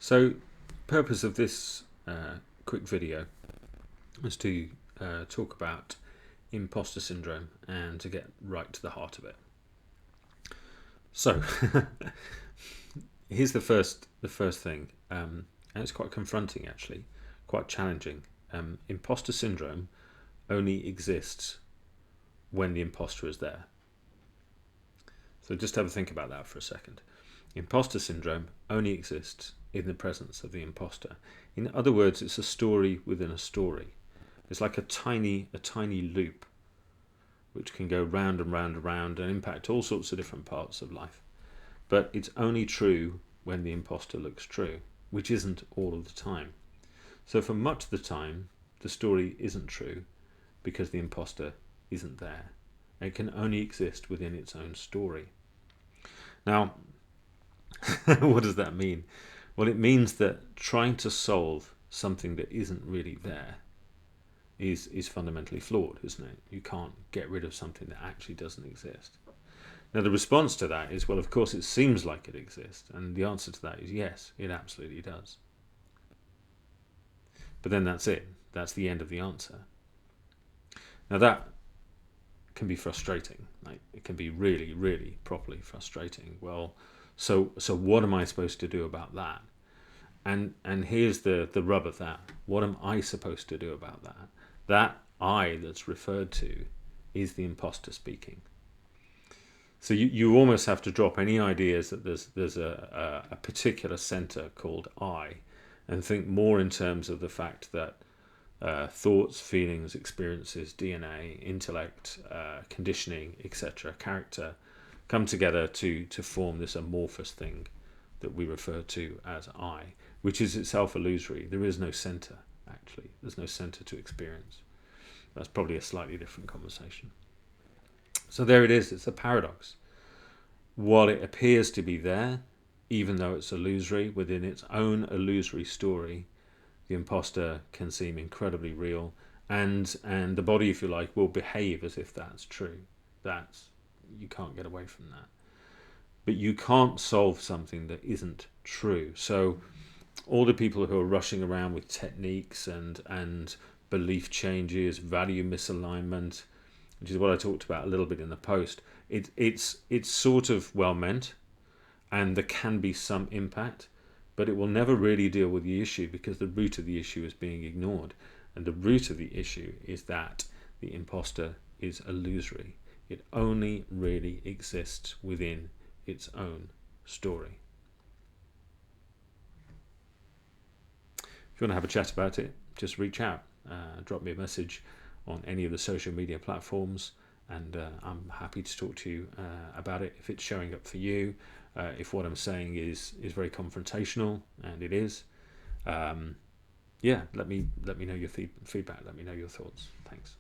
So, purpose of this quick video is to talk about imposter syndrome and to get right to the heart of it. So, here's the first thing, and it's quite confronting actually, quite challenging. Imposter syndrome only exists when the imposter is there. So just have a think about that for a second. Imposter syndrome only exists in the presence of the imposter. In other words, it's a story within a story. It's like a tiny loop which can go round and round and round and impact all sorts of different parts of life. But it's only true when the imposter looks true, which isn't all of the time. So for much of the time, the story isn't true because the imposter isn't there. It can only exist within its own story. Now, what does that mean? Well, it means that trying to solve something that isn't really there is fundamentally flawed, isn't it? You can't get rid of something that actually doesn't exist. Now, the response to that is, well, of course, it seems like it exists. And the answer to that is yes, it absolutely does. But then that's it. That's the end of the answer. Now, that can be frustrating. Like, it can be really, really properly frustrating. Well, so what am I supposed to do about that? And here's the rub of that. What am I supposed to do about that? That I that's referred to is the imposter speaking. So you almost have to drop any ideas that there's a particular center called I, and think more in terms of the fact that thoughts, feelings, experiences, DNA, intellect, conditioning, etc., character, come together to form this amorphous thing that we refer to as I, which is itself illusory. There is no center, actually. There's no center to experience. That's probably a slightly different conversation. So there it is. It's a paradox. While it appears to be there, even though it's illusory, within its own illusory story, the imposter can seem incredibly real, and the body, if you like, will behave as if that's true. You can't get away from that. But you can't solve something that isn't true. So all the people who are rushing around with techniques and belief changes, value misalignment, which is what I talked about a little bit in the post, it's sort of well meant, and there can be some impact, but it will never really deal with the issue because the root of the issue is being ignored. And the root of the issue is that the imposter is illusory. It only really exists within its own story. If you want to have a chat about it, just reach out. Drop me a message on any of the social media platforms, and I'm happy to talk to you about it if it's showing up for you. If what I'm saying is very confrontational, and it is, let me know your feedback. Let me know your thoughts. Thanks.